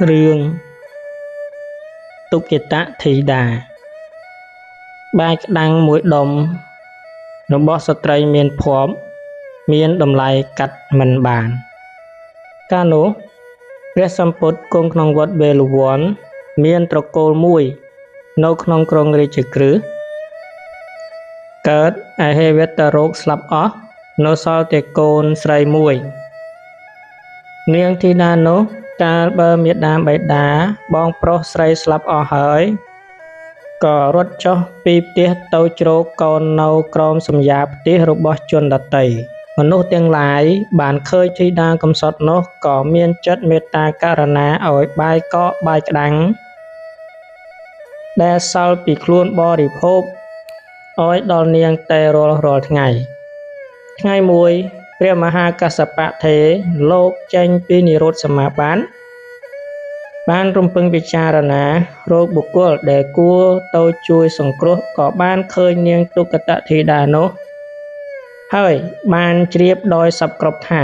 រឿងទុគតធីតាបាយក្តាំងមួយដុំរបស់ស្ត្រីមានភ័ព្វមានតម្លៃកាត់មិនបានកាលនោះព្រះសម្ពុទ្ធគង់ក្នុងវត្តវេលវ័នមានត្រកូលមួយនៅក្នុងក្រុងរាជក្រឹសកើតអហេវតរោគស្លាប់អស់នៅសល់តែកូនស្រីមួយនាងធីតានោះកាលបើមាតាបិតាបងប្រុសស្រីស្លាប់អស់ហើយក៏រត់ចុះពីផ្ទះទៅជ្រកកូននៅក្រោមសំយ៉ាផ្ទះរបស់ជនដទៃមនុស្សទាំងឡាយបានឃើញធីតាកំសត់នោះក៏មានចិត្តមេត្តាករុណាឲ្យបាយកកបាយក្តាំងដែលសល់ពីខ្លួនបរិភោគឲ្យដល់នាងតែរាល់ថ្ងៃមួយព្រះមហាកស្សបៈថេរលោកចេញពីនិរោធសមាបត្តិបានរំពឹងពិចារណារកបុគ្គលដែលគួរទៅជួយសង្គ្រោះក៏បានឃើញនាងទុគតធីតានោះហើយបានជ្រាបដោយសប្គ្រប់ថា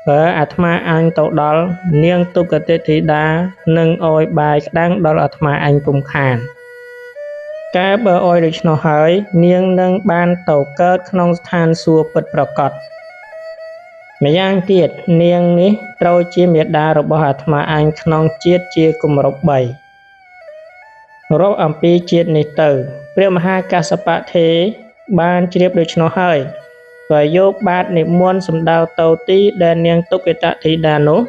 បើអាត្មាអញទៅដល់នាងទុគតធីតានឹងឲ្យបាយក្តាំងដល់អាត្មាអញពុំខានកាលបើឲ្យដូច្នោះហើយនាងនឹងបានទៅកើតក្នុងស្ថានសួគ៌ពិតប្រាកដម្យ៉ាងទៀតនាងនេះត្រូវជាមាតារបស់អាត្មាអញក្នុងជាតិជាគម្រប់3រកអំពីជាតិនេះទៅព្រះមហាកស្សបៈថេរបានជ្រាបដូច្នោះហើយក៏យកបាតនិមន្តសម្ដៅទៅទីដែលនាងទុគតធីតានោះ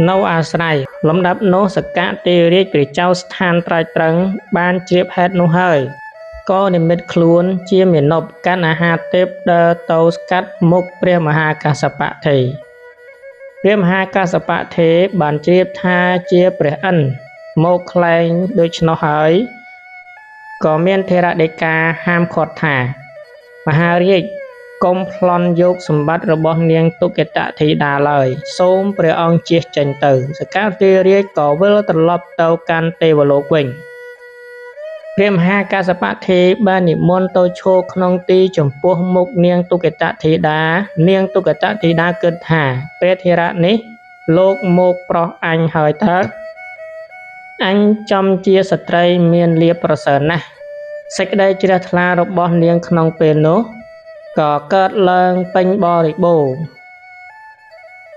នៅអាស្រ័យលំដាប់នោះសកទេរាជព្រះចៅស្ថានត្រាច់ត្រឹងបានជ្រាបហេតុនោះហើយក៏និមិត្តខ្លួនជាមាណពកាន់អាហារទេពដើរទៅស្កាត់មុខព្រះមហាកស្សបៈថេរព្រះមហាកស្សបៈថេរបានជ្រាបថាជាព្រះឥន្ទមកខ្លែងដូច្នោះហើយក៏មានថេរដីកាហាមឃាត់ថាមហារាជកុំប្លន់យកសម្បត្តិរបស់នាងទុគតធីតាឡើយសូមព្រះអង្គជៀសចេញទៅសកទេរាជក៏វិលត្រឡប់ទៅកាន់ទេវលោកវិញព្រះមហាកស្សបៈថេរបាននិមន្តទៅឈរក្នុងទីចំពោះមុខនាងទុគតធីតានាងទុគតធីតាគិតថាព្រះធេរៈនេះលោកមកប្រុសអញហើយតើអញចំជាស្ត្រីមានលាភប្រសើរណាស់សេចក្តីជ្រះថ្លារបស់នាងក្នុងពេលនោះក៏កើតឡើងពេញបរិបូរណ៍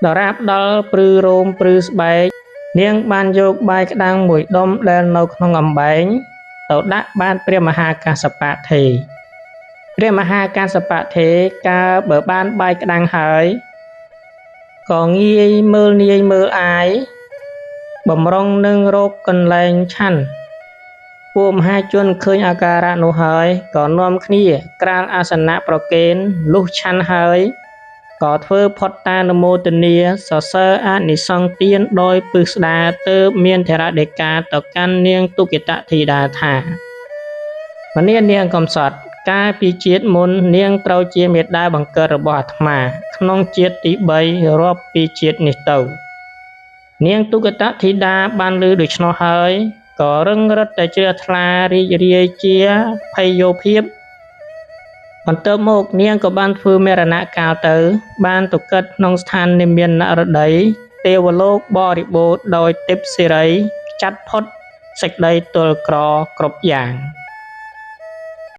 ដរាបដល់ព្រឺរោមព្រឺស្បែកនាងបានយកបាយក្តាំងមួយដុំដែលនៅក្នុងអំបែងទៅដាក់បាតព្រះមហាកស្សបៈថេរព្រះមហាកស្សបៈថេរកាលបើបានបាយក្តាំងហើយក៏ងាយមើលនាយមើលអាយបំរុងនឹងរកកន្លែងឆាន់ពួកមហាជនឃើញអាការៈនោះហើយក៏នាំគ្នាក្រាលអាសនៈប្រគេនលុះឆាន់ហើយក៏ធ្វើផុតតានុមោទនាសរសើរអានិសង្ឃទានដោយពិស្ដារទើបមានថេរដីកាទៅកាន់នាងទុគតធីតាថាមនានាងកំសត់កាលពីជាតិមុននាងត្រូវជាមេដាបង្កើតរបស់អាត្មាក្នុងជាតិទី3រាប់ពីជាតិនេះទៅនាងទុគតធីតាបានឮដូច្នោះហើយក៏រឹងរិតតែជ្រះថ្លារីករាយជាភ័យយោភាពបន្ទាប់មកនាងក៏បានធ្វើមរណកាលទៅបានទៅកើតក្នុងស្ថាននិមាននរតីទេវលោកបរិបូរណ៍ដោយទេពសិរីចាត់ផុតសេចក្តីទល់ក្រគ្រប់យ៉ាង